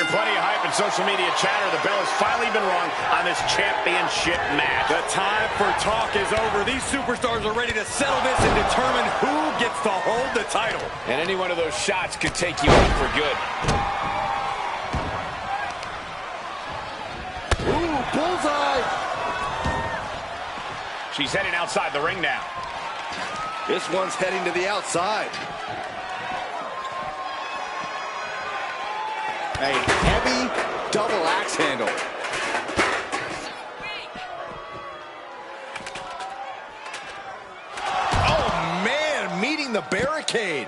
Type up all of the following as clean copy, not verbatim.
Garnering plenty of hype and social media chatter. The bell has finally been rung on this championship match. The time for talk is over. These superstars are ready to settle this and determine who gets to hold the title. And any one of those shots could take you out for good. Ooh, bullseye! She's heading outside the ring now. This one's heading to the outside. A heavy double axe handle. Oh, man, meeting the barricade.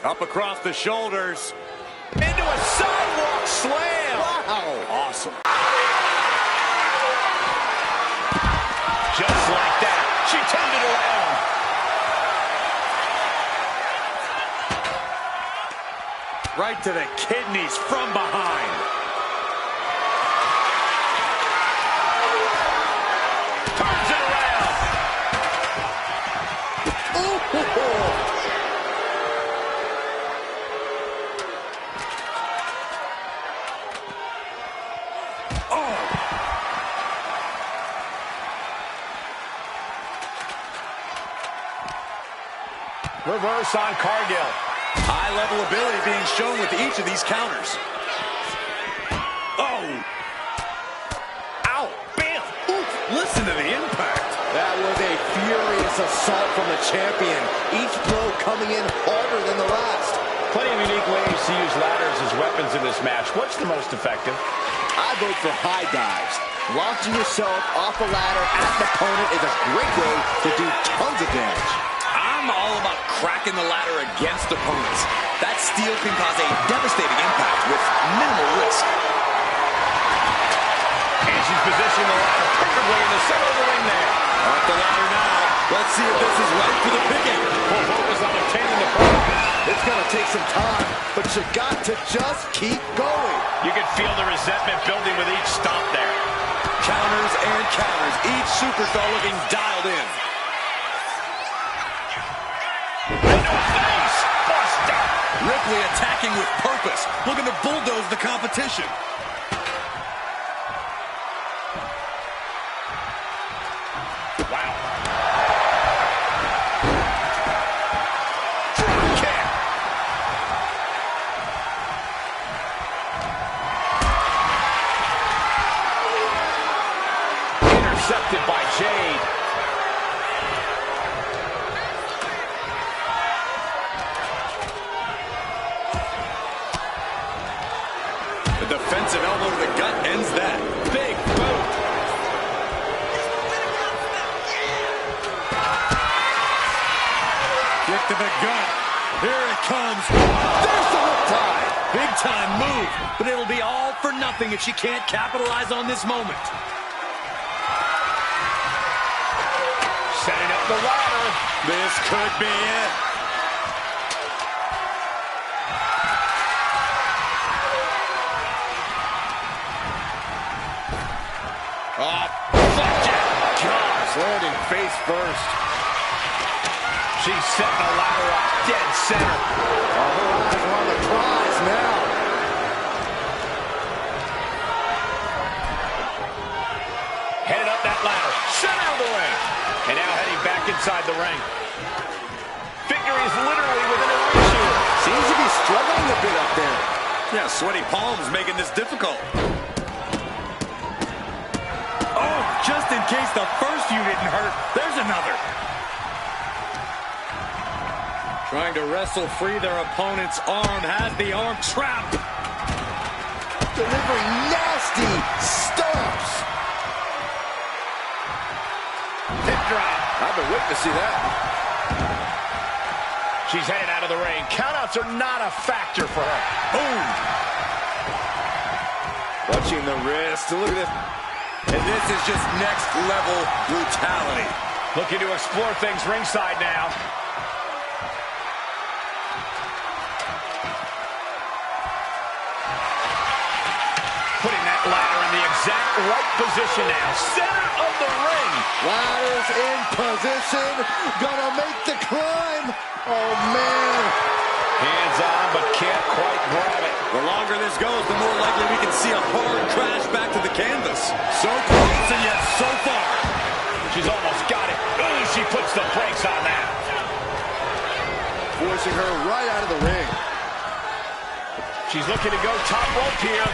Up across the shoulders. Into a sidewalk slam. Wow. Awesome. Just like that, she turned it around. Right to the kidneys from behind. Turns it around. Ooh. Reverse on Cargill. High-level ability being shown with each of these counters. Oh! Ow! Bam! Ooh, listen to the impact. That was a furious assault from the champion. Each blow coming in harder than the last. Plenty of unique ways to use ladders as weapons in this match. What's the most effective? I vote for high dives. Launching yourself off a ladder at an opponent is a great way to do tons of damage. I'm all about cracking the ladder against opponents. That steel can cause a devastating impact with minimal risk. And she's positioning the ladder perfectly in the center of the ring there. Off the ladder now. Let's see if this is right for the picking. Full focus on obtaining the prize. It's going to take some time, but you got to just keep going. You can feel the resentment building with each stomp there. Counters and counters. Each superstar looking dialed in. Face buster. Ripley attacking with purpose, looking to bulldoze the competition. Wow. Drop kick. Intercepted by Jade. The defensive elbow to the gut ends that. Big boot. Kick to the gut. Here it comes. There's the riptide. Big time move, but it'll be all for nothing if she can't capitalize on this moment. Setting up the ladder. This could be it. Oh, flapjack. Gosh, landing face first. She's setting the ladder up dead center. Her eyes are on the prize now. Headed up that ladder. Center of the ring. And now heading back inside the ring. Victory is literally within a reach here. Seems to be struggling a bit up there. Yeah, sweaty palms making this difficult. Oh, just in case the first few didn't hurt, there's another. Trying to wrestle free their opponent's arm, has the arm trapped. Delivering nasty stomps. Hip drop. I've been waiting to see that. She's headed out of the ring. Countouts are not a factor for her. Boom. Watching the wrist. Look at this. And this is just next level brutality. Looking to explore things ringside now. Putting that ladder in the exact right position now. Center of the ring. Ladder's in position. Gonna make the climb. Oh, man. Hands on, but can't quite grab it. The longer this goes, the more likely we can see a hard crash back to the canvas. So close, and yet so far. She's almost got it. Ooh, she puts the brakes on that. Forcing her right out of the ring. She's looking to go top rope here.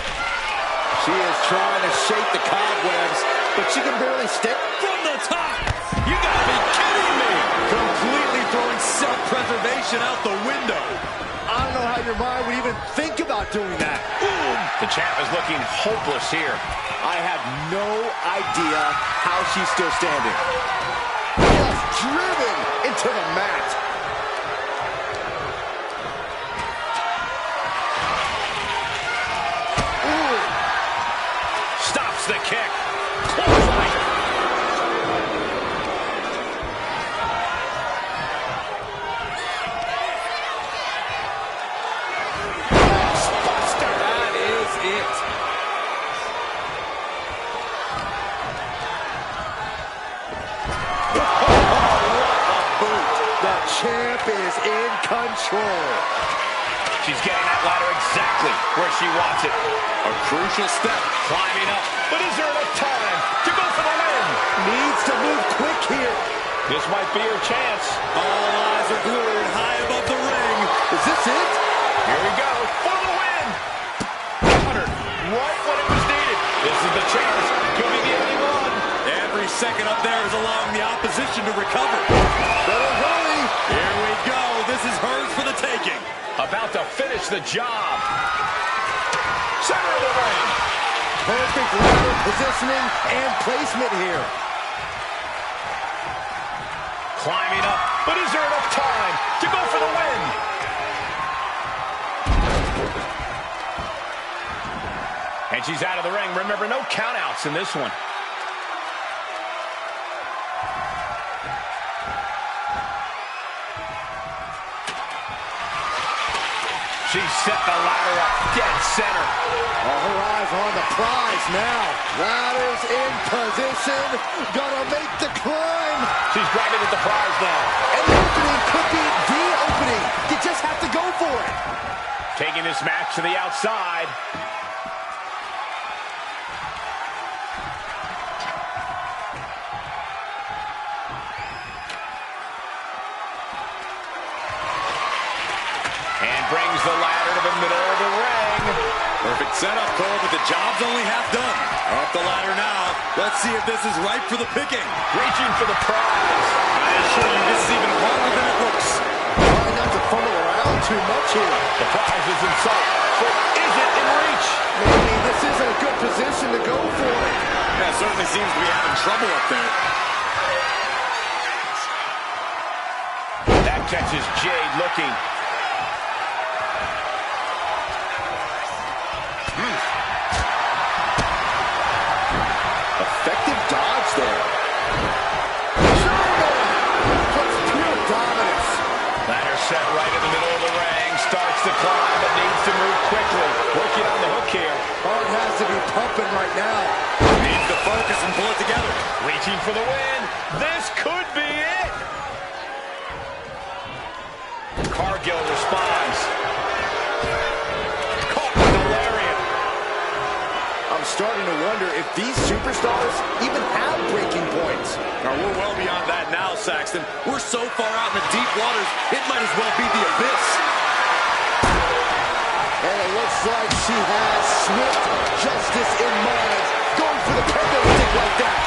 She is trying to shake the cobwebs, but she can barely stick. From the top! You gotta be kidding me! Completely throwing self-preservation out the window. I don't know how your mind would even think about doing that. Boom! The champ is looking hopeless here. I have no idea how she's still standing. Just driven into the mat. Ooh. Stops the kick. Clothesline. Buster. That is it. The champ is in control. She's getting that ladder exactly where she wants it. A crucial step. Climbing up. But is there enough time to go for the win? Needs to move quick here. This might be her chance. All eyes are glued high above the ring. Is this it? Here we go for the win. Got her right when it was needed. This is the chance. Could be the only one. Every second up there is allowing the opposition to recover. Better hurry. Here we go. This is hers for the taking. About to finish the job. Center of the ring. Perfect ladder positioning and placement here. Climbing up, but is there enough time to go for the win? And she's out of the ring. Remember, no countouts in this one. She set the ladder up dead center. All her eyes are on the prize now. Ladder's in position. Gonna make the climb. She's grabbing at the prize now. And the opening could be the opening. You just have to go for it. Taking this match to the outside. And brings the ladder to the middle of the ring. Perfect setup, Cole, but the job's only half done. Up the ladder now. Let's see if this is ripe for the picking. Reaching for the prize. I assure you, this is even harder than it looks. Trying not to fumble around too much here. The prize is in sight, but is it in reach? Maybe this isn't a good position to go for it. Yeah, certainly seems to be having trouble up there. That catches Jade looking. Effective dodge there. Puts pure dominance. Ladder set right in the middle of the ring. Starts to climb, but needs to move quickly. Working on the hook here. Heart has to be pumping right now. Needs to focus and pull it together. Reaching for the win. This could be it. Cargill responds. Caught with the lariat. I'm starting to wonder if these superstars even have breaking points. Now, we're well beyond that now, Saxton. We're so far out in the deep waters, it might as well be the abyss. And it looks like she has swift justice in mind. Going for the kendo stick like that.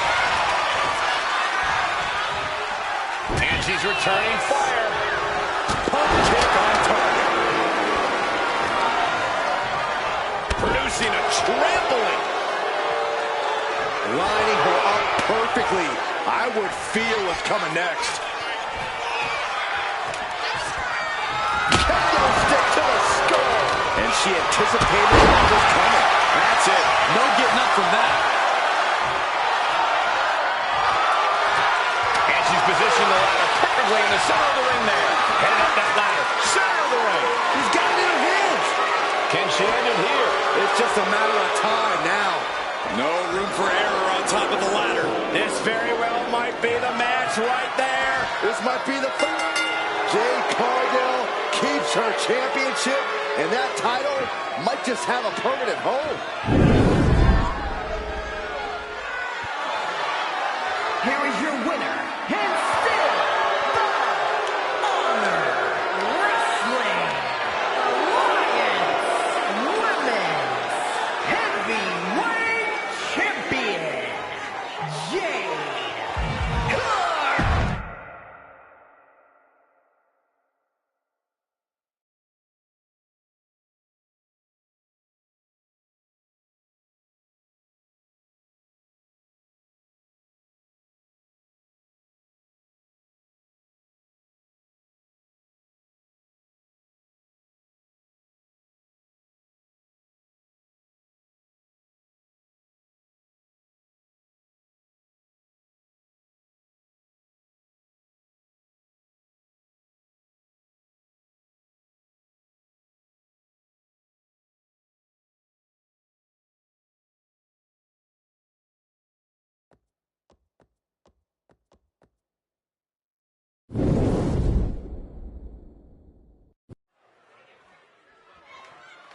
And she's returning fire. Pump kick on target. Producing a trampling. Lining her up perfectly. I would feel what's coming next. Kendo stick to the skull. And she anticipated what was coming. That's it. No getting up from that. And she's positioned the ladder perfectly in the center of the ring there. Heading up that ladder. Center of the ring. She's got it in her hands. Can she end it here? It's just a matter of time now. No room for error on top of the ladder. This very well might be the match right there. This might be the... Jade Cargill keeps her championship, and that title might just have a permanent home. Here is your winner, and still the Honor Wrestling Alliance Women's Heavyweight Champion, Jade Cargill.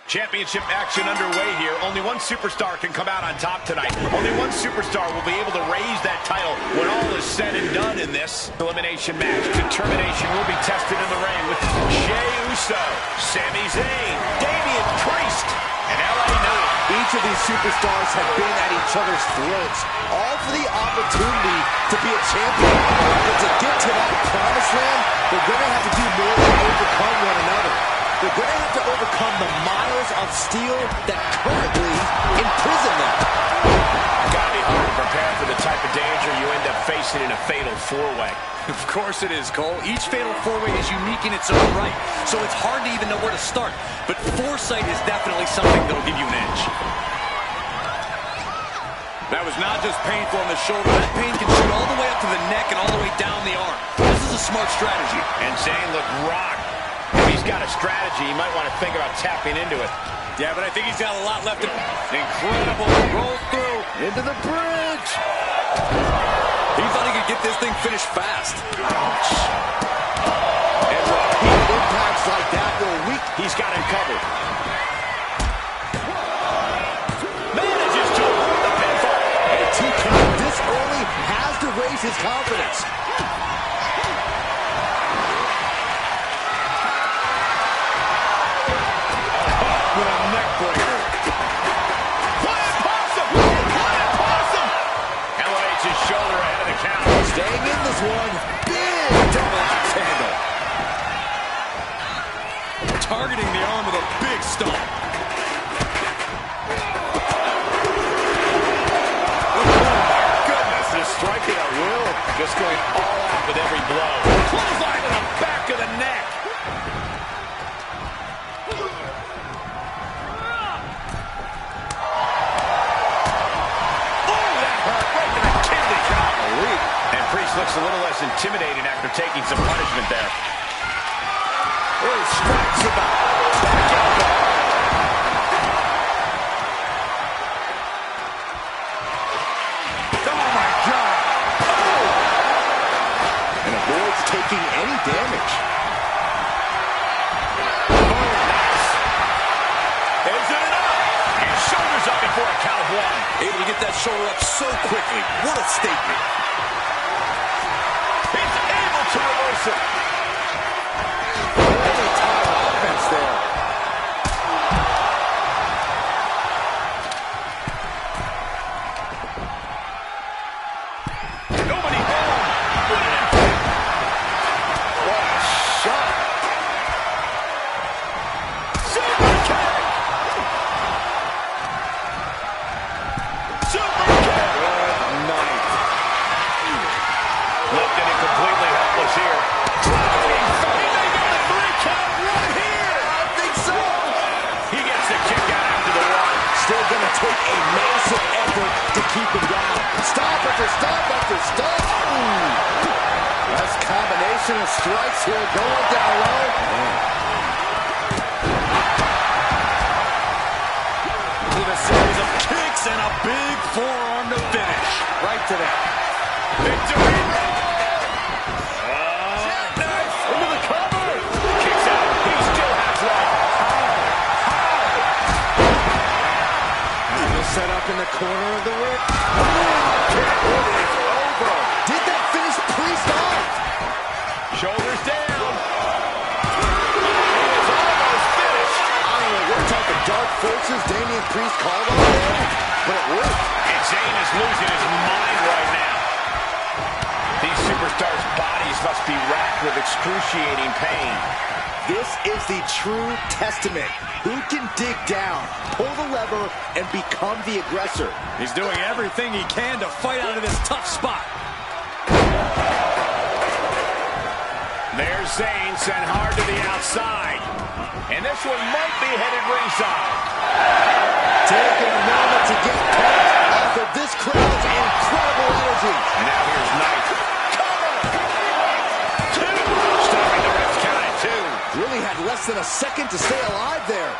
Championship action underway here. Only one superstar can come out on top tonight. Only one superstar will be able to raise that title when all is said and done in this elimination match. Determination will be tested in the ring with Jey Uso, Sami Zayn, Damian Priest, and LA Knight. Each of these superstars have been at each other's throats, all for the opportunity to be a champion. But to get to that promised land, they're going to have to do more than overcome one another. They're going to have to overcome the miles of steel that currently imprison them. Gotta be hard to prepare for the type of danger you end up facing in a fatal four-way. Of course it is, Cole. Each fatal four-way is unique in its own right, so it's hard to even know where to start. But foresight is definitely something that'll give you an edge. That was not just painful on the shoulder. That pain can shoot all the way up to the neck and all the way down the arm. This is a smart strategy. And Zayn looked rocked. If he's got a strategy, he might want to think about tapping into it. Yeah, but I think he's got a lot left. Incredible. Roll through. Into the bridge. He thought he could get this thing finished fast. Ouch. And repeated impacts like that will weak. He's got him covered. Manages to avoid the pinfall. And TK this early has to raise his confidence. With a neck breaker. Flying possum! Flying possum! Elevates his shoulder ahead of the count. Staying in this one. Big double axe handle. Targeting the arm with a big stomp. Oh my goodness, Just striking at will. Just going all out with every blow. Clothesline to the back of the neck. Looks a little less intimidating after taking some punishment there. Oh, strikes him out. Back elbow. Oh, my God. Oh. And avoids taking any damage. Oh, nice. Is it enough? And shoulders up before a count of one. able to get that shoulder up so quickly. What a statement. To reverse it. Really tight offense there. Nobody home. What an impact. What a shot. Super kick. Super kick. Good night. Lifted it completely helpless here. Driving. He may get a 3 count right here. I think so. He gets the kick out after the one. Still going to take a massive effort to keep him down. Stop after stop after stop. Ooh. Nice combination of strikes here going down low. With a series of kicks and a big forearm to finish. Right to that. Victory. Nice. Into the cover. the corner of the ring. It is over. Did that finish Priest off? Shoulders down. It is almost finished. I don't know what type of dark forces Damian Priest called on there, but it worked. And Zayn is losing his mind right now. These superstars' bodies must be racked with excruciating pain. This is the true testament. Who can dig down, pull the lever, and become the aggressor? He's doing everything he can to fight out of this tough spot. There's Zayn sent hard to the outside. And this one might be headed ringside. Taking a moment to get pumped off of this crowd's incredible energy. And now here's Knight. Cover! Two! Stopping the ref's count at two. Really had less than a second to stay alive there.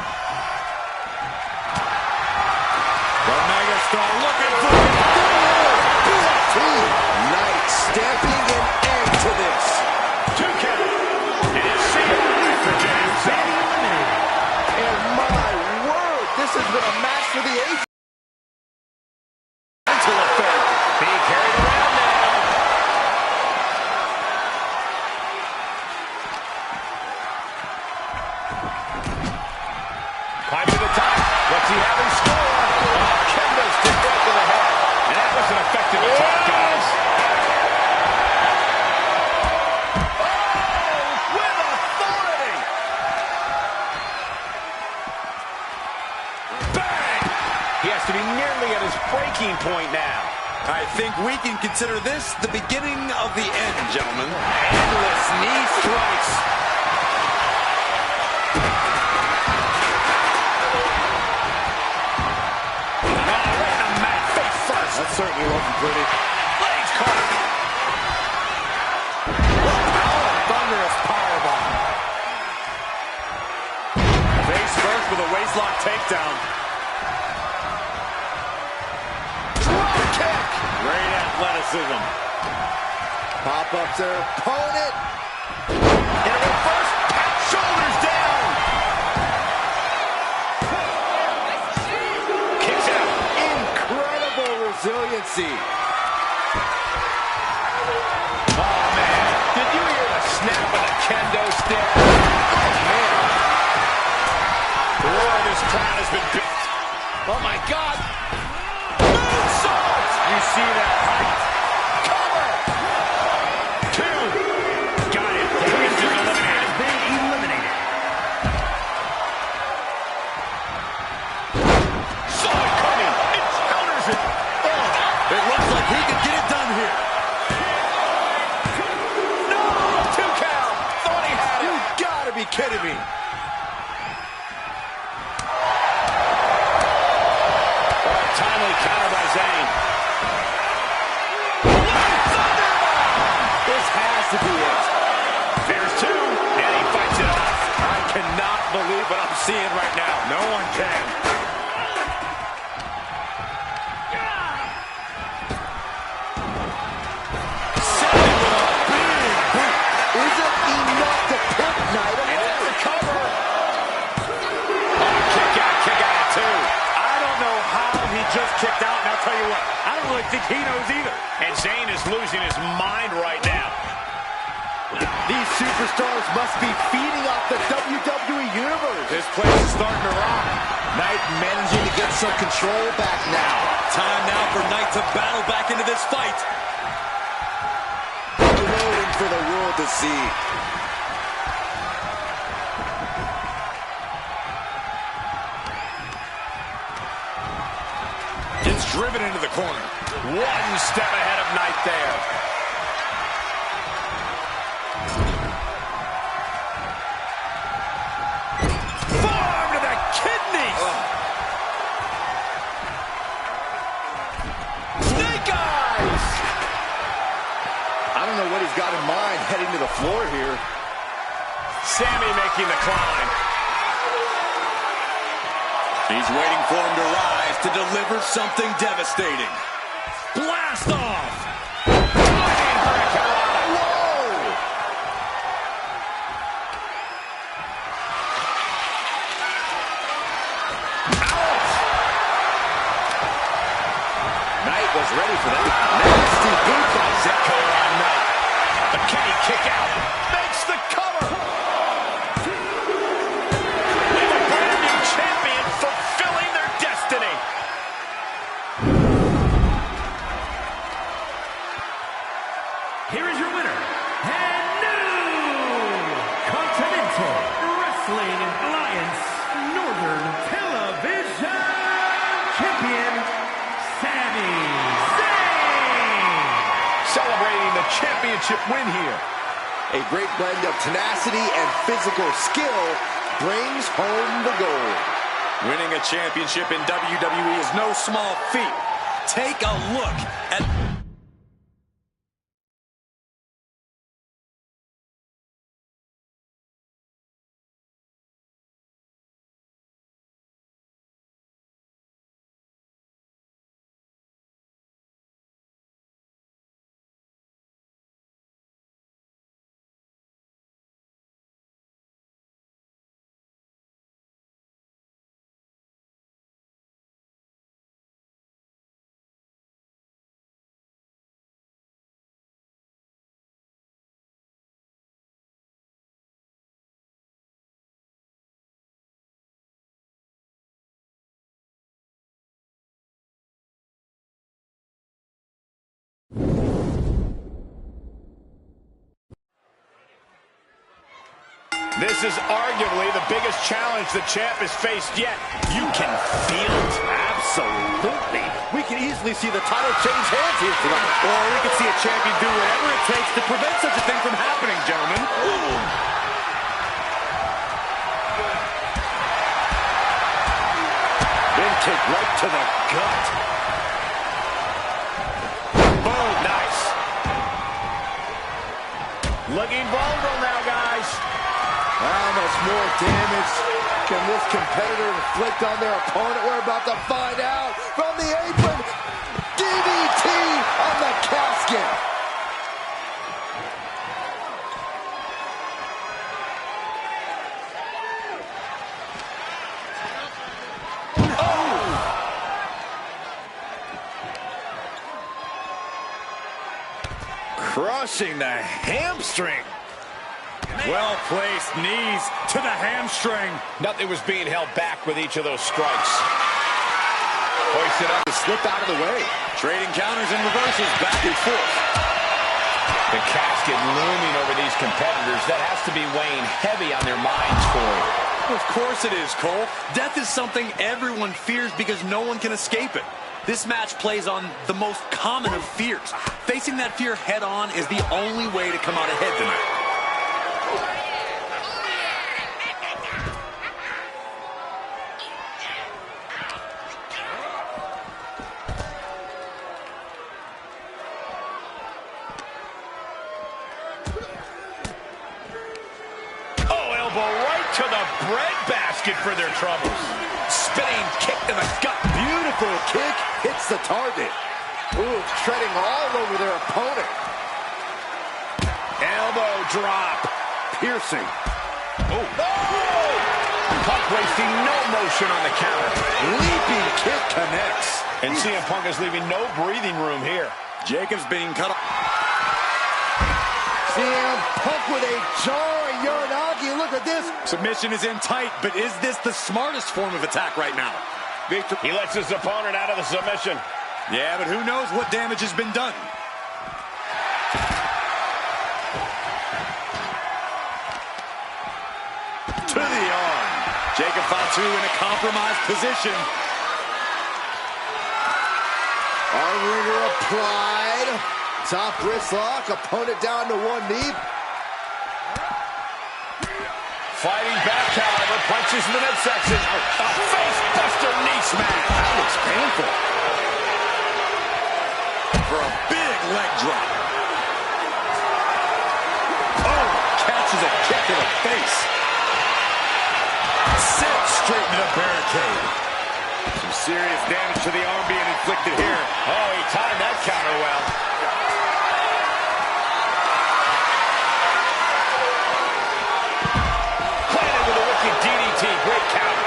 The megastar looking for it. BFT. Knight stamping an end to this. Two count. And it's sealed for James. And my word, this has been a match for the ages. Being carried around now. Climbing to the top. What's he have in store? Kendo stick right to the head. And that was an effective attack, guys. Oh, with authority. Bang! He has to be nearly at his breaking point now. I think we can consider this the beginning of the end, gentlemen. Endless knee strikes. Right in the mat, face first. That certainly wasn't pretty. Legs caught. Thunderous powerbomb. Face first with a waistlock takedown. Great athleticism. Pop up their opponent. In a reverse, pat shoulders down. Kicks out. Incredible resiliency. Oh, man. Did you hear the snap of the kendo stick? Oh, man. The roar of this crowd has been built. Oh, my God. Moonsault. You see that height. Cover. Two. Got it. Priest is eliminated. Been eliminated. Saw it coming. It counters it. Oh. It looks like he could get it done here. No. Two count. Thought he had it. You gotta be kidding me. Timely counter by Zayn. This has to be it. There's two, and he fights it off. I cannot believe what I'm seeing right now. No one can. Selling with a big boot. Is it enough to put Knight And away? that's a cover. Oh, kick out at two. I don't know how he just kicked out, and I'll tell you what, I don't really think he knows either. And Zayn is losing his mind right now. These superstars must be feeding off the WWE Universe. This place is starting to rock. Knight managing to get some control back now. Time now for Knight to battle back into this fight. Promoting for the world to see. Gets driven into the corner. One step ahead of Knight there. Forearm to the kidneys. Snake eyes. I don't know what he's got in mind heading to the floor here. Sammy making the climb. He's waiting for him to rise to deliver something devastating. Blast off! was ready for that. Nasty boot by Zeko on Knight. But can he kick out? Makes the cover. We have a brand new champion fulfilling their destiny. Here is your winner, and new Continental Wrestling Alliance Northern Television Champion, Sami Zayn. Celebrating the championship win here. A great blend of tenacity and physical skill brings home the gold. Winning a championship in WWE is no small feat. Take a look at... This is arguably the biggest challenge the champ has faced yet. You can feel it. Absolutely. We can easily see the title change hands here tonight. Or we could see a champion do whatever it takes to prevent such a thing from happening, gentlemen. Big kick right to the gut. Boom, nice. Looking vulnerable now, guys. How much more damage can this competitor inflict on their opponent? We're about to find out from the apron. DDT on the casket. Crushing the hamstring. Well-placed knees to the hamstring. Nothing was being held back with each of those strikes. Hoisted up. Slip out of the way. Trading counters and reversals back and forth. The casket looming over these competitors. That has to be weighing heavy on their minds for it. Of course it is, Cole. Death is something everyone fears because no one can escape it. This match plays on the most common of fears. Facing that fear head-on is the only way to come out ahead tonight. To the breadbasket for their troubles. Spinning kick to the gut. Beautiful kick hits the target. Ooh, treading all over their opponent. Elbow drop. Piercing. Oh. Punk wasting no motion on the counter. Leaping kick connects. And CM Punk is leaving no breathing room here. Jacobs being cut off. CM Punk with a jarring Uranagi. Look at this. Submission is in tight, but is this the smartest form of attack right now? He lets his opponent out of the submission. Yeah, but who knows what damage has been done. To the arm. Jacob Fatu in a compromised position. Arm wringer applied. Top wrist lock. Opponent down to one knee. Fighting back, however, punches in the midsection. A face-buster knee smash. That looks painful. For a big leg drop. Oh, catches a kick to the face. Sent straight to the barricade. Some serious damage to the arm being inflicted here. Oh, he timed that counter well. DDT, great count.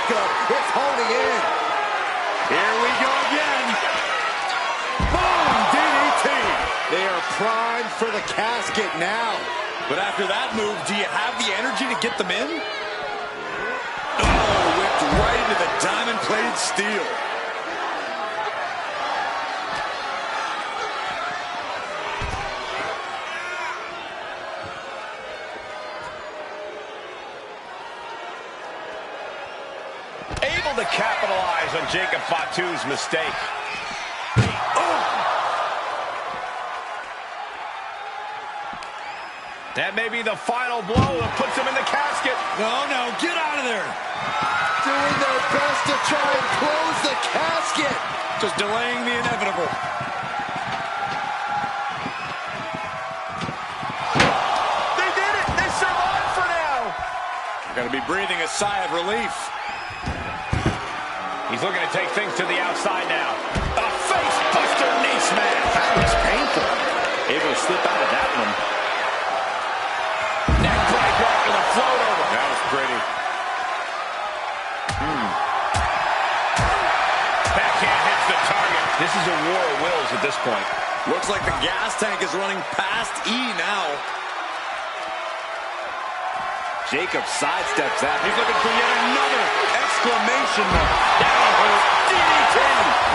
Jacob is holding in. Here we go again. Boom, DDT. They are primed for the casket now. But after that move, do you have the energy to get them in? Oh, whipped right into the diamond-plated steel. Able to capitalize on Jacob Fatu's mistake. That may be the final blow that puts him in the casket. No, get out of there. Doing their best to try and close the casket. Just delaying the inevitable. They did it. They survived for now. Gotta be breathing a sigh of relief. He's looking to take things to the outside now. A face buster knee smash. That was painful. Able to slip out of that one. Neck breaker after the float over. That was pretty. Backhand hits the target. This is a war of wills at this point. Looks like the gas tank is running past E now. Jacob sidesteps that. He's looking for yet another exclamation mark. That'll hurt. DDT.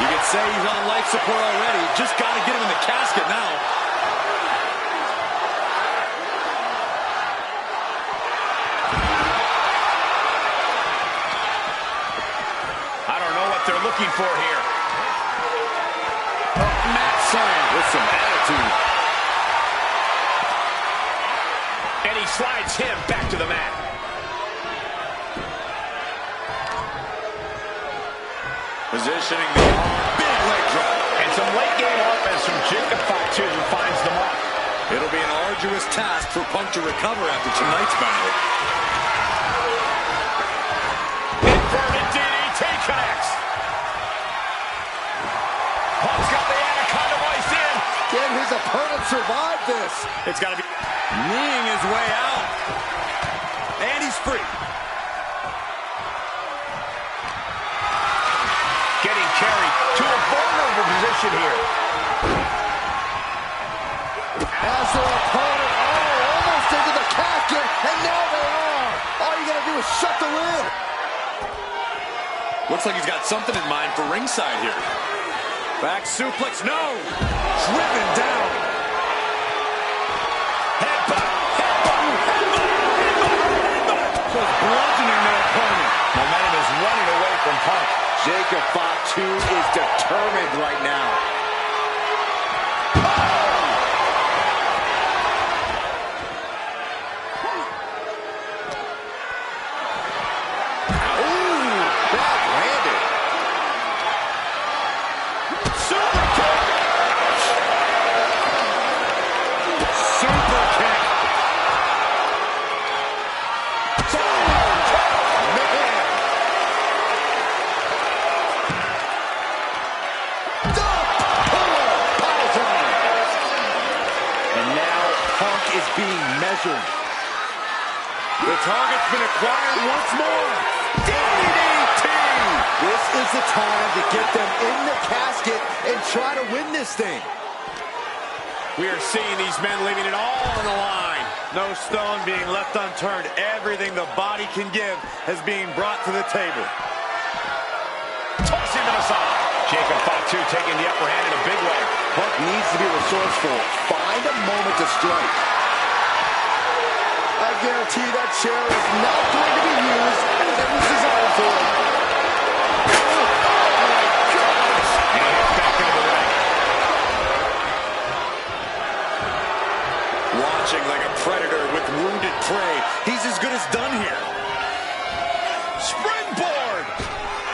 You could say he's on life support already. Just got to get him in the casket now. I don't know what they're looking for here. Mat slam with some attitude. And he slides him back to the mat. Positioning the arm. Big leg drop. And some late game offense from Jacob Fatu finds the mark. It'll be an arduous task for Punk to recover after tonight's battle. Inverted DDT connects. Punk's got the Anaconda Vice in. Can his opponent survive this? It's got to be kneeing his way out. And he's free. Getting carried to a vulnerable position here. As their opponent, almost into the casket, and now they are. All you gotta do is shut the lid. Looks like he's got something in mind for ringside here. Back suplex, no! Driven down. Headbutt, headbutt, headbutt, headbutt. Just bludgeoning their opponent. Momentum is running away from Punk. Jacob Fatu is determined right now. The target's been acquired once more. DDT! This is the time to get them in the casket and try to win this thing. We are seeing these men leaving it all on the line. No stone being left unturned. Everything the body can give is being brought to the table. Tossing to the side. Jacob Fatu taking the upper hand in a big way. Punk needs to be resourceful. Find a moment to strike. I guarantee that chair is not going to be used as it was designed for. Oh my gosh! And he heads back into the ring. Watching like a predator with wounded prey. He's as good as done here. Springboard!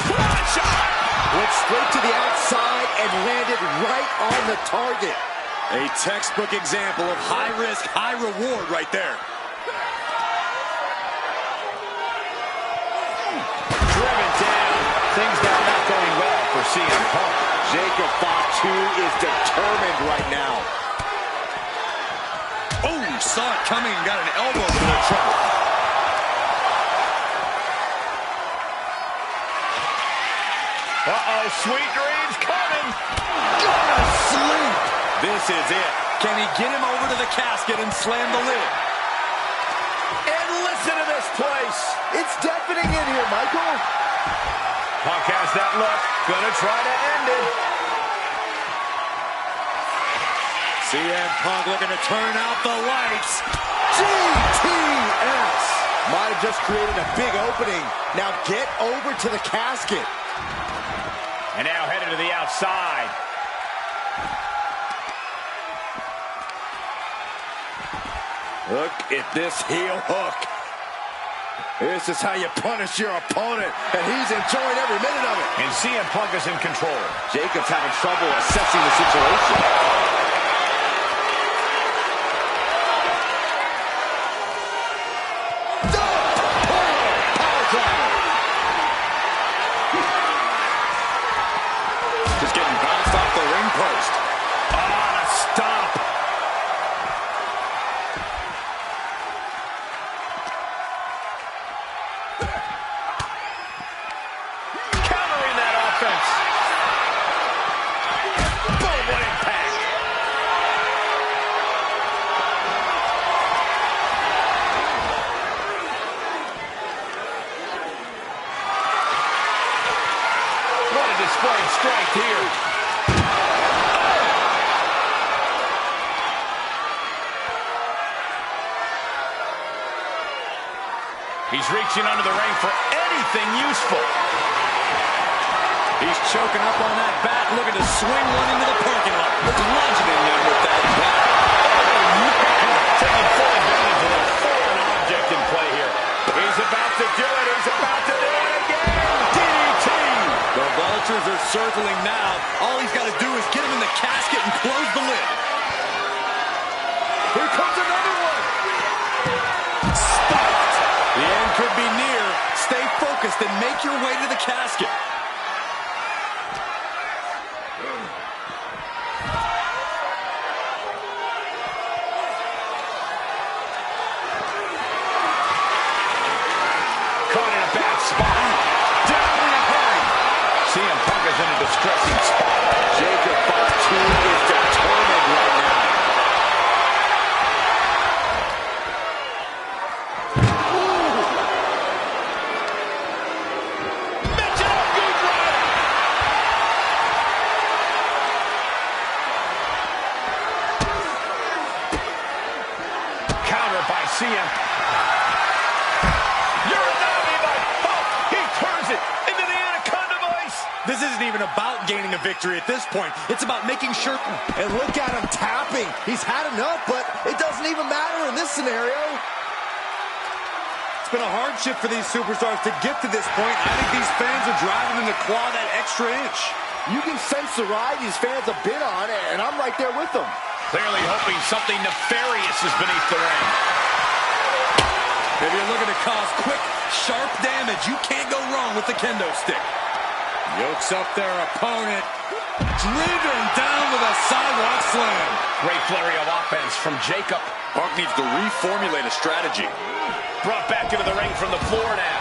Front shot! Went straight to the outside and landed right on the target. A textbook example of high risk, high reward right there. Driven down. Things are not going well for CM Punk. Jacob Fatu is determined right now. Oh, saw it coming and got an elbow to the trouble. Uh-oh, sweet dreams coming. Gonna sleep. This is it. Can he get him over to the casket and slam the lid? And listen to this place. It's deafening in here, Michael. Punk has that look. Gonna try to end it. CM Punk looking to turn out the lights. GTS. Might have just created a big opening. Now get over to the casket. And now headed to the outside. Look at this heel hook. This is how you punish your opponent, and he's enjoying every minute of it. And CM Punk is in control. Jacob's having trouble assessing the situation. Just getting bounced off the ring post. Ah, stop. Countering that offense. Boom, what impact. What a display of strength here. He's reaching under the ring for anything useful. He's choking up on that bat, looking to swing one into the parking lot. Bludgeoning them with that bat. Taking full advantage of a foreign object in play here. He's about to do it. He's about to do it again. DDT. The Vultures are circling now. All he's got to do is get him in the casket and close the lid. Here comes another one. Spiked. The end could be near. Stay focused and make your way to the casket. Caught in a bad spot. Down in a hurry. CM Punk is in a distressing spot. Jacob Fatu is determined right now. Mention of good run. Counter by CM. You're not even. Oh, he turns it into the Anaconda Vice. This isn't even about gaining a victory at this point. It's about making sure. And look at him tapping. He's had enough, but it doesn't even matter in this scenario. It's been a hardship for these superstars to get to this point. I think these fans are driving them to claw that extra inch. You can sense the ride these fans have been on, and I'm right there with them. Clearly hoping something nefarious is beneath the ring. If you're looking to cause quick, sharp damage, you can't go wrong with the kendo stick. Yokes up their opponent. Driven down with a sidewalk slam. Great flurry of offense from Jacob. Punk needs to reformulate a strategy. Brought back into the ring from the floor now.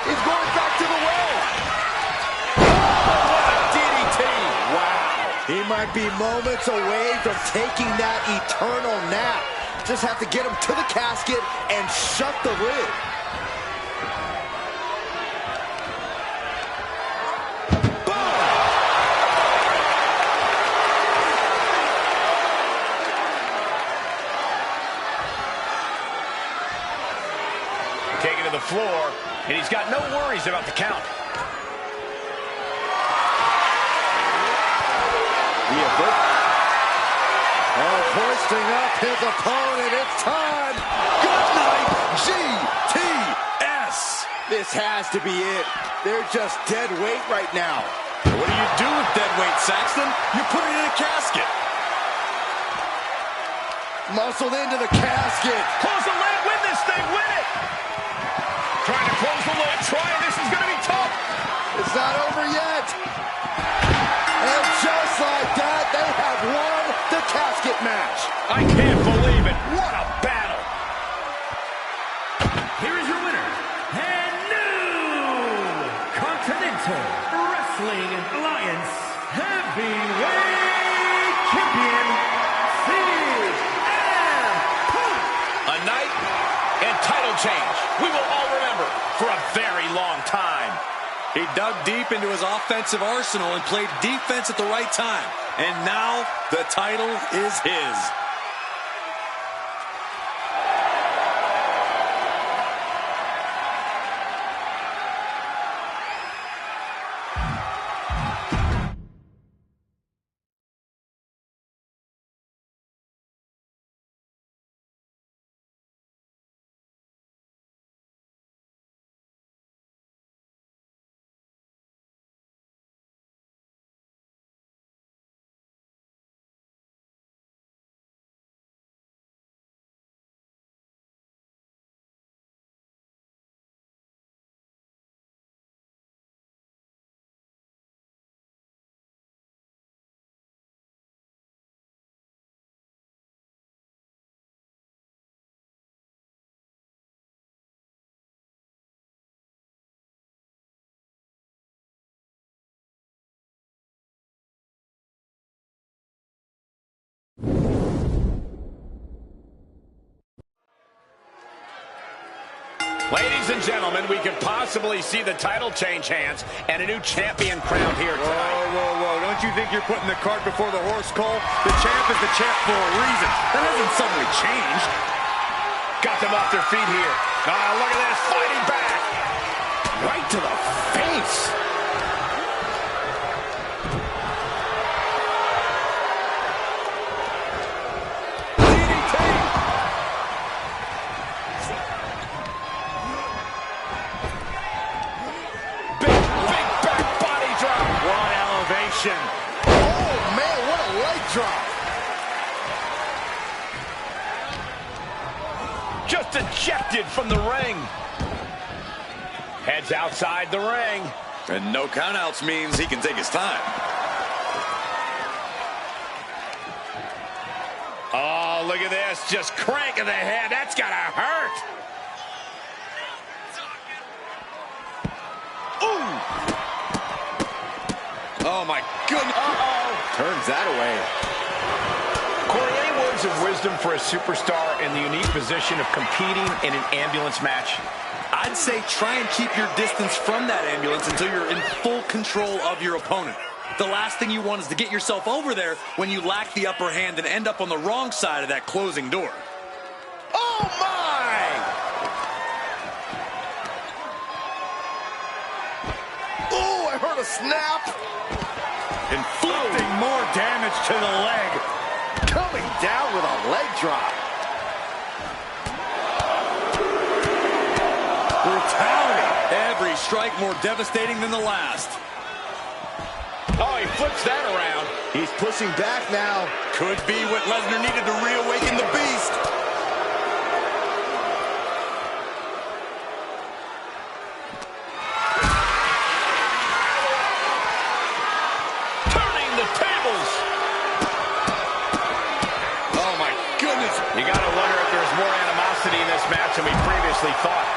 He's going back to the well. What a DDT. Wow. He might be moments away from taking that eternal nap. Just have to get him to the casket and shut the lid. Taken to the floor, and he's got no worries about the count. Hoisting up his opponent. It's time. Good night, GTS. This has to be it. They're just dead weight right now. What do you do with dead weight, Saxton? You put it in a casket. Muscled into the casket. Close the lid, win this thing, win it! Trying to close the lid, trying, this is gonna be tough. It's not over yet. And just like that, they have won the casket match. I can't believe it, what a battle. Continental Wrestling Alliance Heavyweight Champion, CM Punk. A night and title change we will all remember for a very long time. He dug deep into his offensive arsenal and played defense at the right time. And now the title is his. Ladies and gentlemen, we could possibly see the title change hands and a new champion crowned here tonight. Whoa. Don't you think you're putting the cart before the horse, Cole? The champ is the champ for a reason. That hasn't suddenly changed. Got them off their feet here. Look at this, fighting back. Right to the face. Oh, man, what a leg drop. Just ejected from the ring. Heads outside the ring. And no countouts means he can take his time. Oh, look at this. Just cranking the head. That's got to hurt. Oh, my goodness. Turns that away. Corey, any words of wisdom for a superstar in the unique position of competing in an ambulance match? I'd say try and keep your distance from that ambulance until you're in full control of your opponent. The last thing you want is to get yourself over there when you lack the upper hand and end up on the wrong side of that closing door. Oh, my! Oh, I heard a snap. Inflicting more damage to the leg. Coming down with a leg drop. Brutality. Every strike more devastating than the last. Oh, he flips that around. He's pushing back now. Could be what Lesnar needed to reawaken the beast. Turning the tables. Oh, my goodness. You got to wonder if there's more animosity in this match than we previously thought.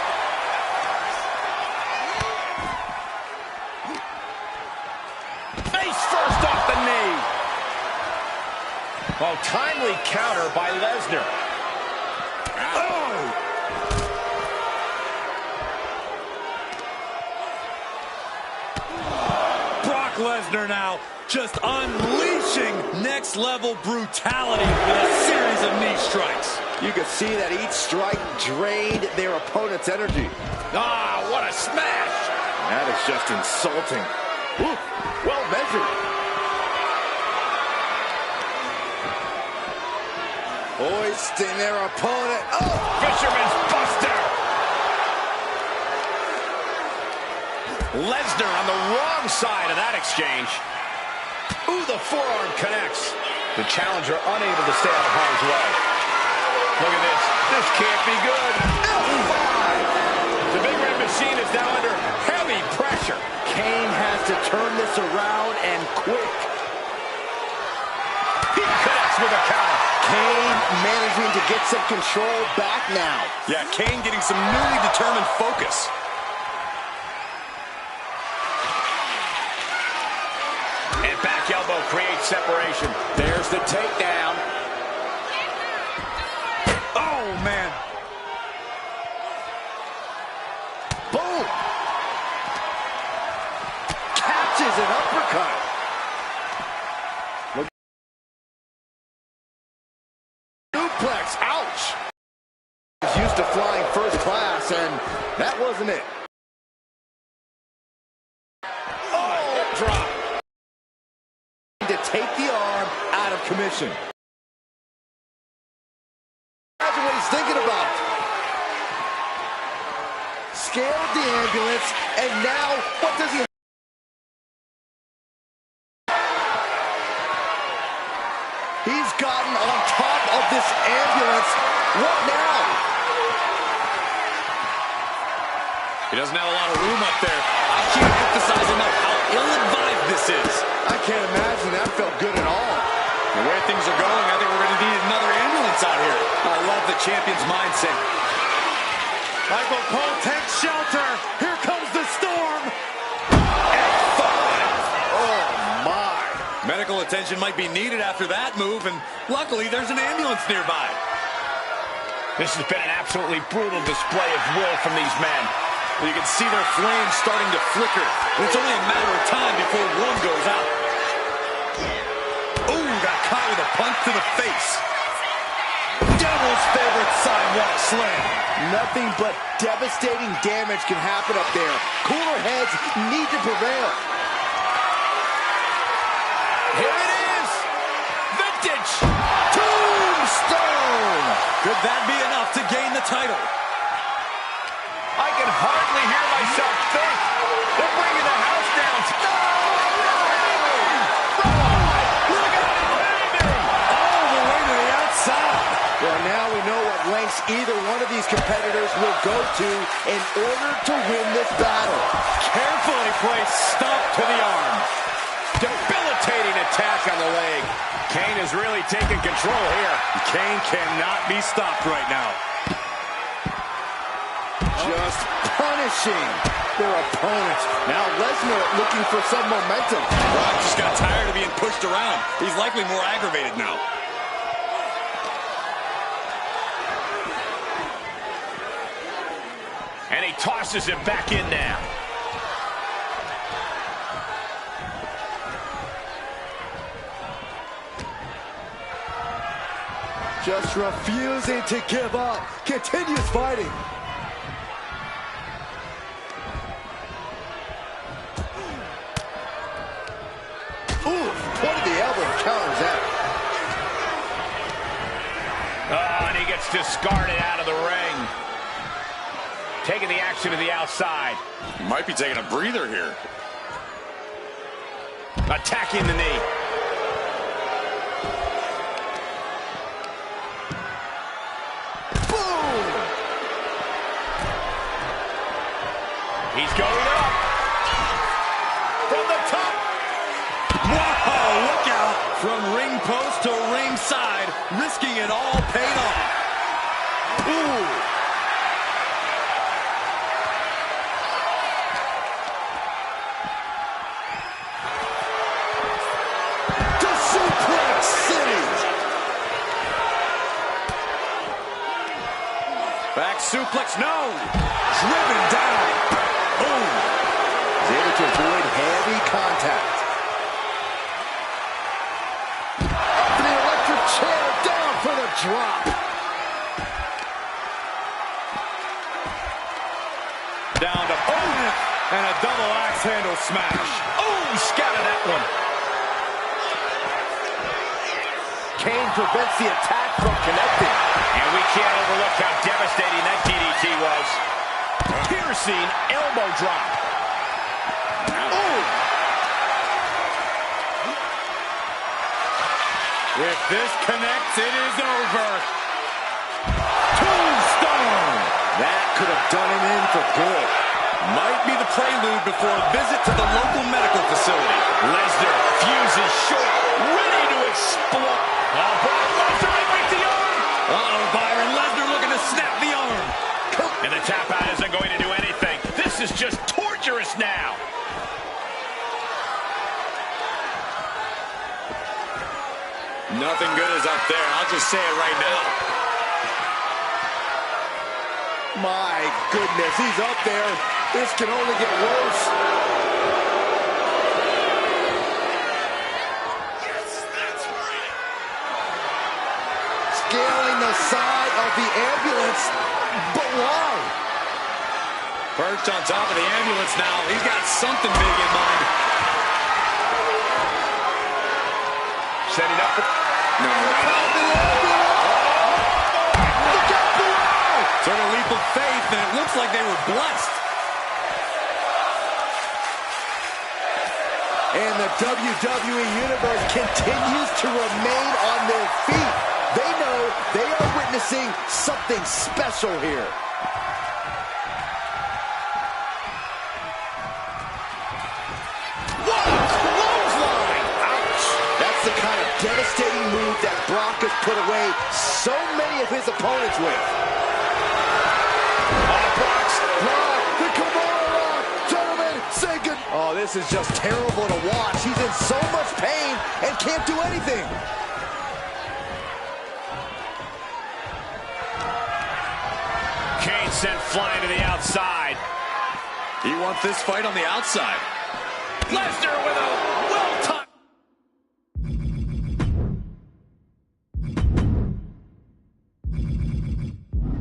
Face first off the knee. Oh, timely counter by Lesnar. Oh! Brock Lesnar now just unleashing next-level brutality with a series of knee strikes. You can see that each strike drained their opponent's energy. Ah, what a smash! That is just insulting. Ooh, well measured. Hoisting their opponent. Oh! Fisherman's Buster! Lesnar on the wrong side of that exchange. Ooh, the forearm connects. The challenger unable to stay out of harm's way. Look at this. This can't be good. The Big Red Machine is now under heavy pressure. Kane has to turn this around and quick. He connects with a counter. Kane managing to get some control back now. Yeah, Kane getting some newly determined focus. separation. There's the takedown. Oh, man. Boom! Catches an uppercut. Look. Suplex, ouch! He's used to flying first class, and that wasn't it. Oh, drop. To take the arm out of commission. Imagine what he's thinking about. Scaled the ambulance, and now what does he have? He's gotten on top of this ambulance. What now? He doesn't have a lot of room up there. I can't emphasize enough how ill-advised this is. I can't imagine that felt good at all. The way things are going, I think we're going to need another ambulance out here. I love the champion's mindset. Michael Cole takes shelter. Here comes the storm. F5. Oh, my. Medical attention might be needed after that move, and luckily there's an ambulance nearby. This has been an absolutely brutal display of will from these men. You can see their flames starting to flicker. And it's only a matter of time before one goes out. Ooh, got caught with a punch to the face. Devil's favorite sidewalk slam. Nothing but devastating damage can happen up there. Cooler heads need to prevail. Here it is! Vintage! Tombstone! Could that be enough to gain the title? I can hardly hear myself think. They're bringing the house down. No! Look at him landing! All the way to the outside. Well, now we know what lengths either one of these competitors will go to in order to win this battle. Carefully placed stomp to the arm. Debilitating attack on the leg. Kane is really taking control here. Kane cannot be stopped right now. Just punishing their opponent. Now Lesnar looking for some momentum. Brock just got tired of being pushed around. He's likely more aggravated now. And he tosses him back in now. Just refusing to give up. Continues fighting. Ooh, point of the elbow counters that. Oh, and he gets discarded out of the ring. Taking the action to the outside. Might be taking a breather here. Attacking the knee. Boom! He's going up. From the top. Whoa, look out. From ring post to ringside, risking it all paid off. Ooh! To Suplex City! Back suplex, no. Driven down. Boom. He's able to avoid heavy contact. Up in the electric chair, down for the drop. Down to opponent. And a double axe handle smash. Oh, scattered that one. Kane prevents the attack from connecting. And we can't overlook how devastating that DDT was. Piercing elbow drop. Ooh! If this connects, it is over. Tombstone. That could have done him in for good. Might be the prelude before a visit to the local medical facility. Lesnar fuses short, ready to explode. Oh, Brock Lesnar right with the arm. Uh-oh, Byron Lesnar looking to snap the arm. And the tap out isn't going to do anything. This is just torturous now. Nothing good is up there. I'll just say it right now. My goodness, he's up there. This can only get worse. Yes, that's right. Scaling the side of the ambulance. But why? Perched on top of the ambulance now. He's got something big in mind. Setting up. No. Look out below! Took a leap of faith, and it looks like they were blessed. And the WWE Universe continues to remain on their feet. They know they are witnessing something special here. What a clothesline! Ouch! That's the kind of devastating move that Brock has put away so many of his opponents with. The Kimura! Gentlemen, say good. Oh, this is just terrible to watch. He's in so much pain and can't do anything. Kane sent flying to the outside. He wants this fight on the outside. Lesnar with a well-timed.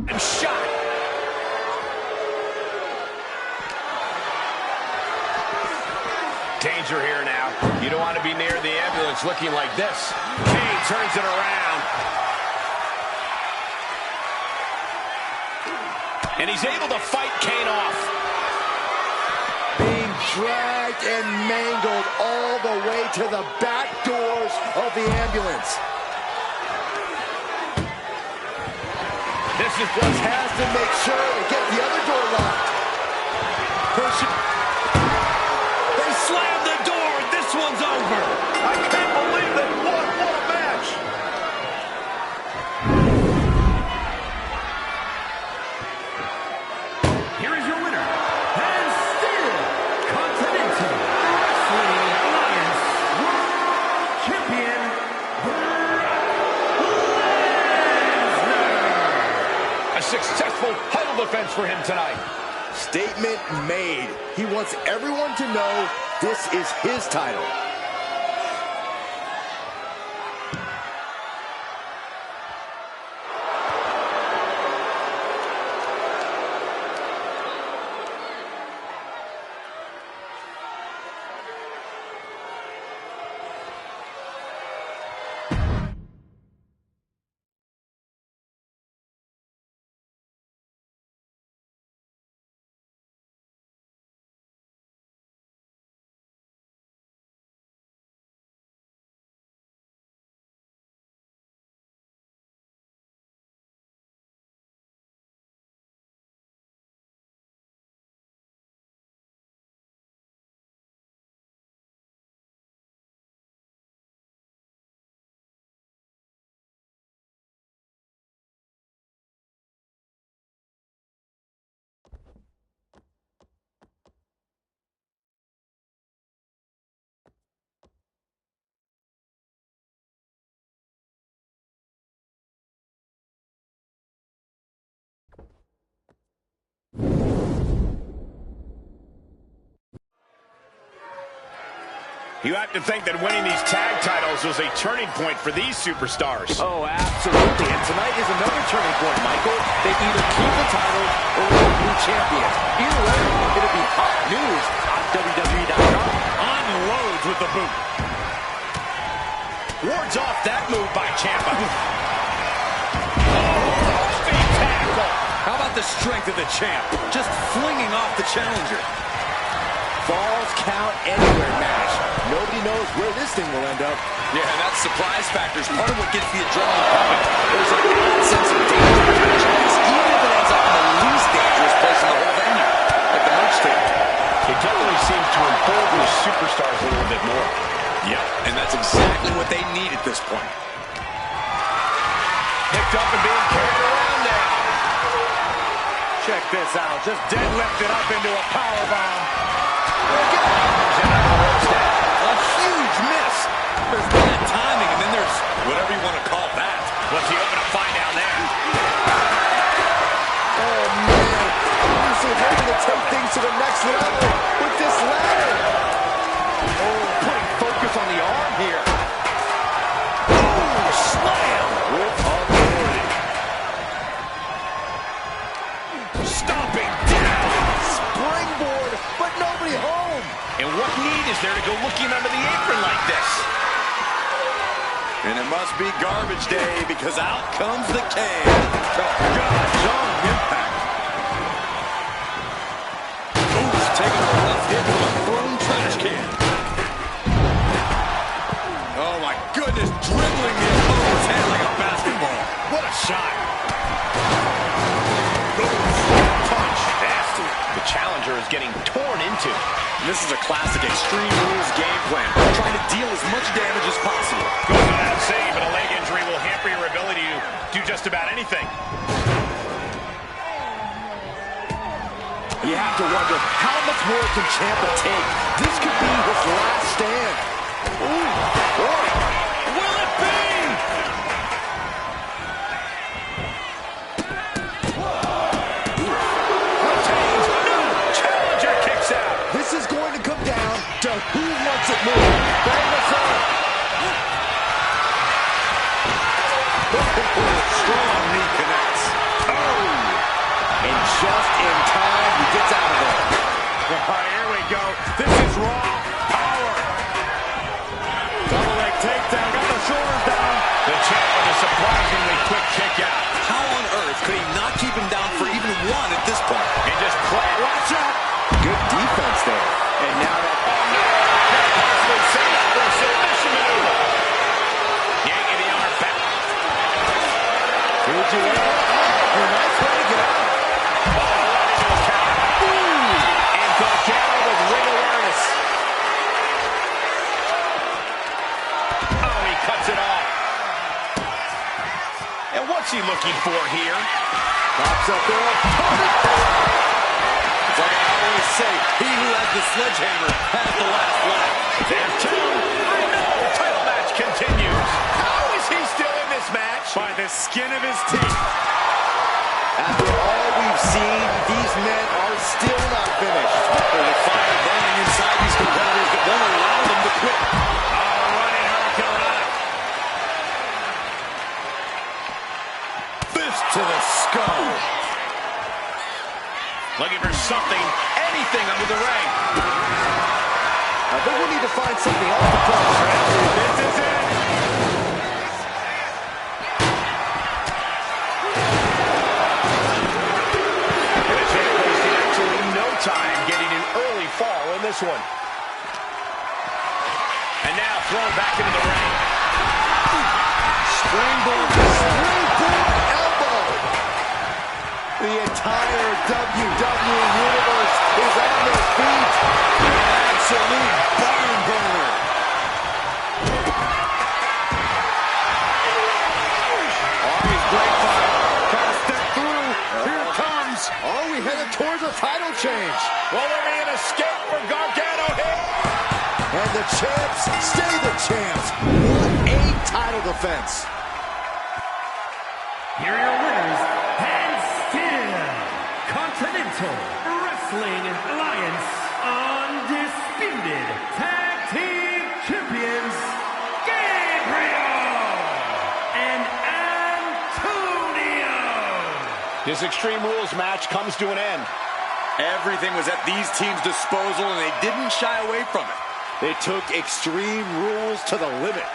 And shot. Danger here now. You don't want to be near the ambulance looking like this. Kane turns it around. And he's able to fight Kane off. Being dragged and mangled all the way to the back doors of the ambulance. This is what Has to make sure to get the other door locked. They slammed the door, and this one's over. I can't believe it. What a match. Here is your winner, and still Continental Wrestling Alliance World Champion, Brock Lesnar. A successful title defense for him tonight. Statement made. He wants everyone to know this is his title. You have to think that winning these tag titles was a turning point for these superstars. Oh, absolutely. And tonight is another turning point, Michael. They either keep the title or will be champions. Either way, it'll be hot news on WWE.com. Unloads with the boot. Wards off that move by Ciampa. Oh, big tackle. How about the strength of the champ? Just flinging off the challenger. Falls count anywhere match. Nobody knows where this thing will end up. Yeah, that surprise factor is part of what gets the adrenaline pumping. There's an added sense of danger to match like this, even if it ends up in the least dangerous place in the whole venue, like the merch table. It definitely seems to embolden the superstars a little bit more. Yep, and that's exactly what they need at this point. Picked up and being carried around now. Check this out, just deadlifted up into a powerbomb. A huge miss. There's bad timing, and then there's whatever you is there to go looking under the apron like this? And it must be garbage day because out comes the can. Oh, God, strong impact. Ooh, taking a rough hit from a thrown trash can. Oh, my goodness, dribbling the opponent's head like a basketball. What a shot. Punch. Nasty. The challenger is getting torn into. And this is a classic Extreme Rules game plan, trying to deal as much damage as possible. Goes without saying, but a leg injury will hamper your ability to do just about anything. You have to wonder, how much more can Ciampa take? This could be his last stand. Ooh, boy. Will it be? Retains. No. Challenger kicks out. This is going to come down to who wants it more. Bang the front. Strong knee connects. Oh! And just in time, he gets out of there. Here we go. This is raw power. Double leg takedown. Got the shoulders down. The champ with a surprisingly quick kick out. How on earth could he not keep him down for even one at this point? And just play. Watch out. Good defense there. And now that... Possibly set up for a submission maneuver. Yanking the arm back. CWA. Oh, nice way to get out. And Gargano with ring awareness. Oh, he cuts it off. And what's he looking for here? Pops up there. It's like I always say, he who has the sledgehammer has the last laugh. There's two. I know. Title match continues. How is he still in this match? By the skin of his teeth. After all we've seen, these men are still not finished. There's a fire burning inside these competitors that won't allow them to quit. Running hurricanrana. Fist to the skull. Looking for something, anything under the ring. I think we need to find something else to push. This is it. And the champ wasting actually no time getting an early fall in this one. And now thrown back into the ring. Springboard elbow. The entire WWE Universe is on their feet. An absolute barn burner. Army's great fire. Trying to step through. Here it comes. Are we headed towards a title change? Will there be an escape for Gargano here? And the champs stay the champs. What a title defense. Here are your winners, and still Continental Wrestling Alliance Undisputed Tag Team Champions, Gabriel and Antonio. This Extreme Rules match comes to an end. Everything was at these teams' disposal, and they didn't shy away from it. They took Extreme Rules to the limit.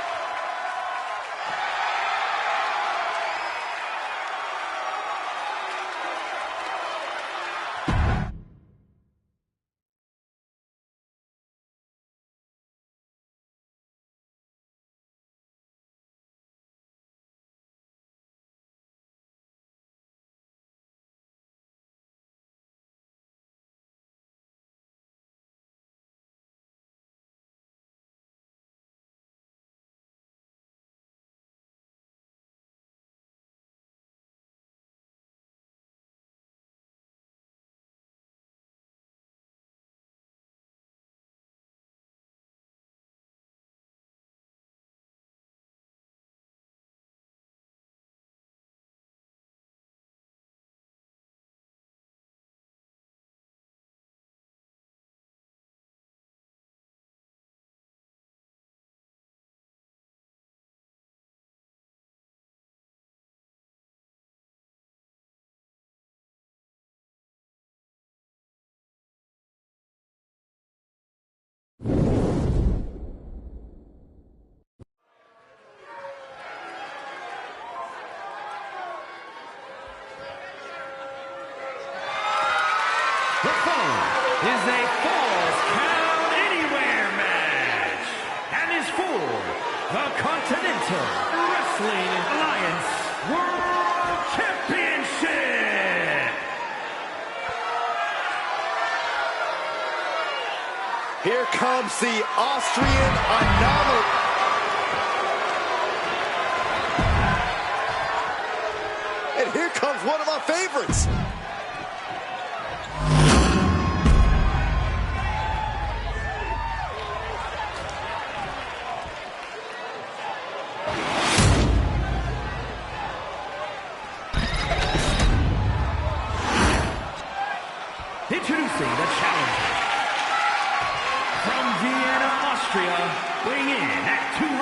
The following is a Falls Count Anywhere match and is for the Continental Wrestling Alliance World Championship. Here comes the Austrian anomaly. And here comes one of my favorites. Introducing the challenger. From Vienna, Austria, weighing in at 250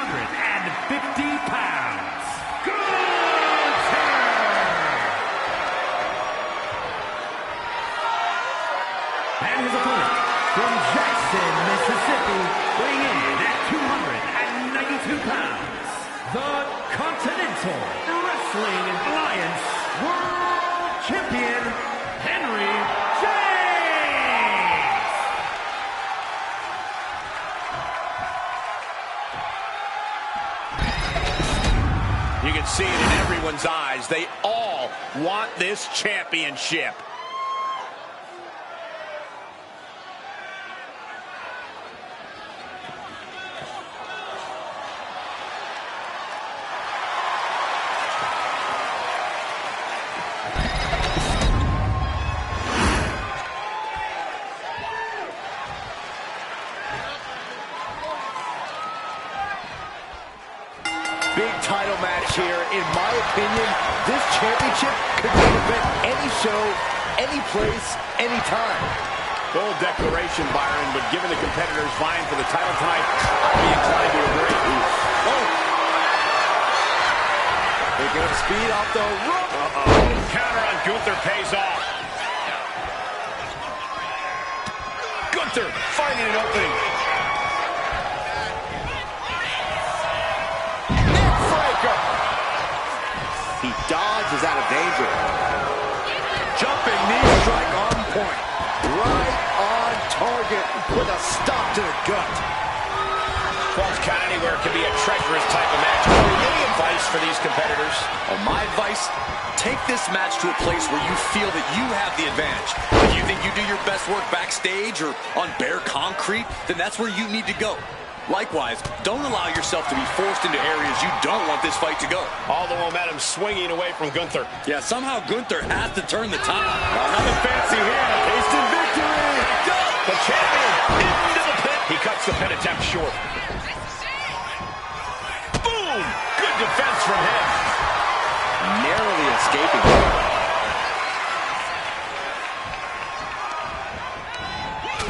pounds, Gunther! And his opponent, from Jackson, Mississippi, weighing in at 292 pounds, the Continental Wrestling Alliance World Champion, Henry James! You can see it in everyone's eyes. They all want this championship. Big title match here. In my opinion, this championship could main event any show, any place, any time. Bold declaration, Byron, but given the competitors vying for the title tonight, I'd be inclined to agree. Oh! Picking up speed off the rope. Counter on Gunther pays off. Gunther finding an opening. He dodges out of danger. Jumping knee strike on point. Right on target with a stop to the gut. Falls Count Anywhere can be a treacherous type of match. Any advice for these competitors? Oh, my advice, take this match to a place where you feel that you have the advantage. If you think you do your best work backstage or on bare concrete, then that's where you need to go. Likewise, don't allow yourself to be forced into areas you don't want this fight to go. All the momentum swinging away from Gunther. Yeah, somehow Gunther has to turn the tide. Another fancy hand. Instant victory. The champion into the pit. He cuts the pin attempt short. Boom! Good defense from him. Narrowly escaping.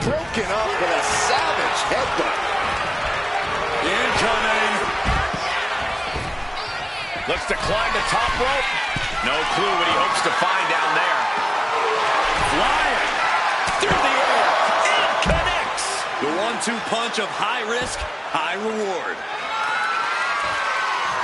Broken up with a savage headbutt. Incoming. Looks to climb the top rope. No clue what he hopes to find down there. Flying through the air. It connects. The 1-2 punch of high risk, high reward.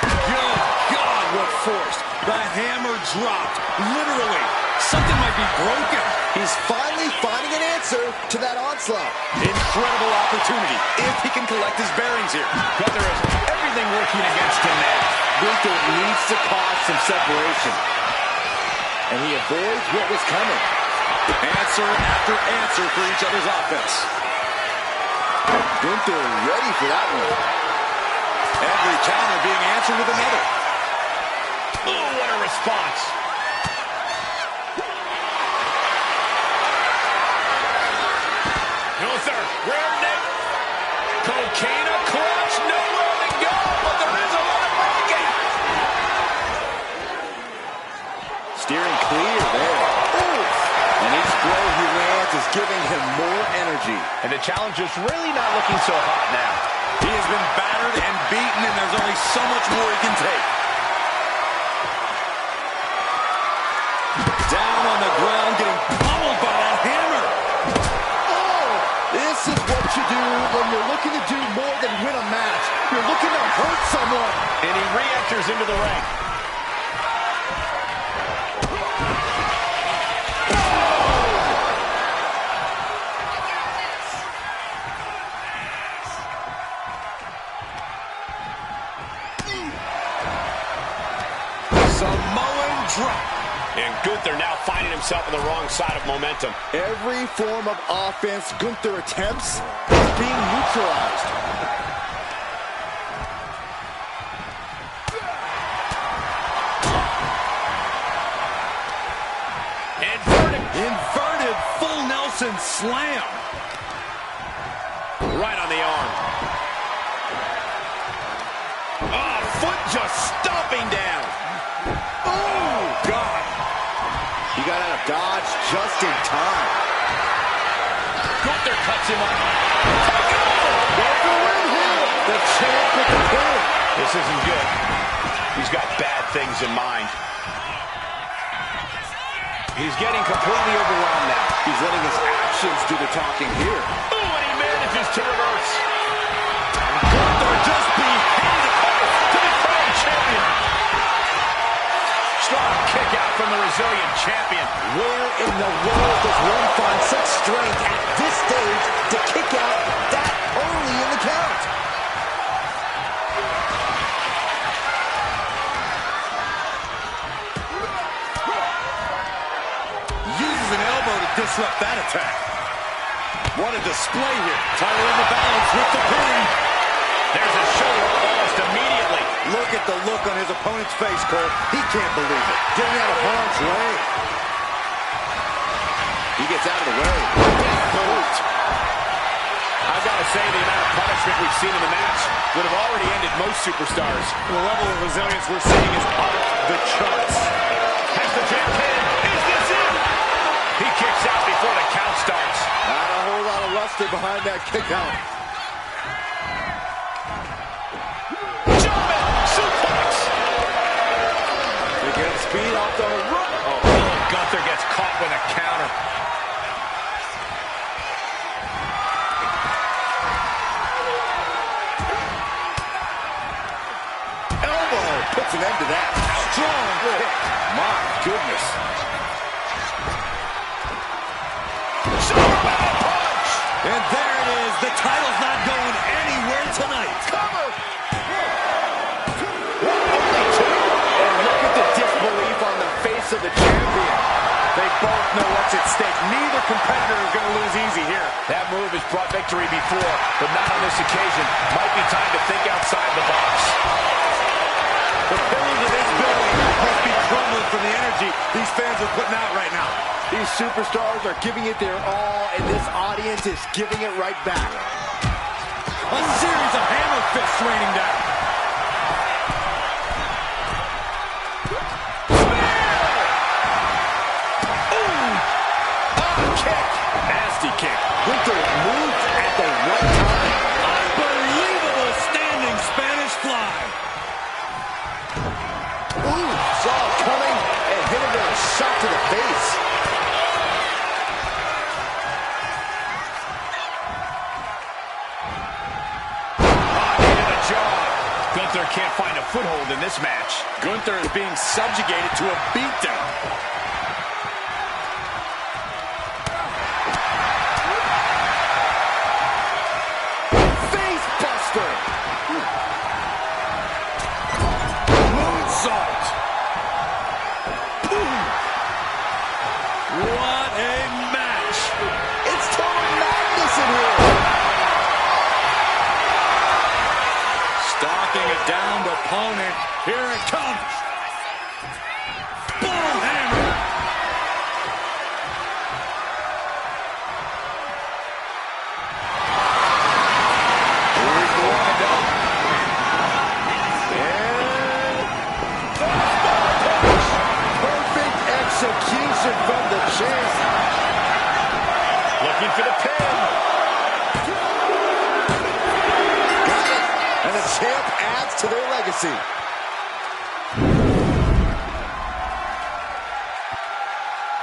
Good God, what force. The hammer dropped. Literally. Something might be broken. He's finally finding an answer to that onslaught. Incredible opportunity if he can collect his bearings here. Gunther has everything working against him now. Gunther needs to cause some separation. And he avoids what was coming. Answer after answer for each other's offense. Gunther ready for that one. Every counter being answered with another. Oh, what a response. Gunther, rear naked. Coquina clutch, nowhere to go, but there is a lot of breaking. Steering clear there. Ooh. And each blow he lands is giving him more energy. And the challenger's really not looking so hot now. He has been battered and beaten, and there's only so much more he can take. Down on the ground, getting pummeled by that hammer. Oh, this is what you do when you're looking to do more than win a match. You're looking to hurt someone. And he re-enters into the ring. drop. And Gunther now finding himself on the wrong side of momentum. Every form of offense Gunther attempts is being neutralized. Inverted full Nelson slam. Right on the arm. Oh, foot just stomping down. Oh, God. He got out of dodge just in time. Gunther cuts him off. The champ with the pin. This isn't good. He's got bad things in mind. He's getting completely overwhelmed now. He's letting his actions do the talking here. Oh, and he manages to reverse. Gunther just beheaded to become champion. Strong kick out from the resilient champion. Where in the world does one find such strength at this stage to kick out that early in the count? Uses an elbow to disrupt that attack. What a display here. Title in the balance with the pin. There's a shoulder almost immediately. Look at the look on his opponent's face, Cole. He can't believe it. Getting out of harm's way. He gets out of the way. Boot. I've got to say, the amount of punishment we've seen in the match would have already ended most superstars. The level of resilience we're seeing is off the charts. Has the champ pinned? Is this it? He kicks out before the count starts. Not a whole lot of luster behind that kick out. German suplex. They get speed off the roof. Oh, Gunther gets caught with a counter. Elbow puts an end to that. Strong kick. My goodness. Punch. And there it is. The title's not going anywhere tonight. Cover. And look at the disbelief on the face of the champion. They both know what's at stake. Neither competitor is going to lose easy here. That move has brought victory before, but not on this occasion. Might be time to think outside the box. The pillars of this building must be crumbling from the energy these fans are putting out right now. These superstars are giving it their all, and this audience is giving it right back. A series of hammer fists raining down. Nasty kick. Gunther moved at the right time. Unbelievable standing Spanish fly. Ooh, saw it coming and hit him with a shot to the face. Into the jaw. Gunther can't find a foothold in this match. Gunther is being subjugated to a beatdown. Face buster. Moonsault. Boom. What a match. It's total madness in here. Stalking a downed opponent. Here it comes. Boom hammer. Here's the wind up. And perfect execution from the champ. Looking for the pin. Got it. And the champ adds to their legacy.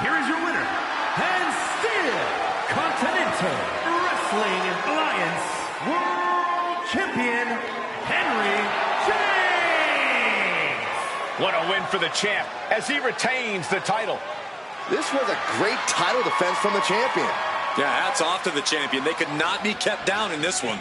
Here is your winner, and still Continental Wrestling Alliance World Champion, Henry James. What a win for the champ as he retains the title. This was a great title defense from the champion. Yeah, hats off to the champion. They could not be kept down in this one.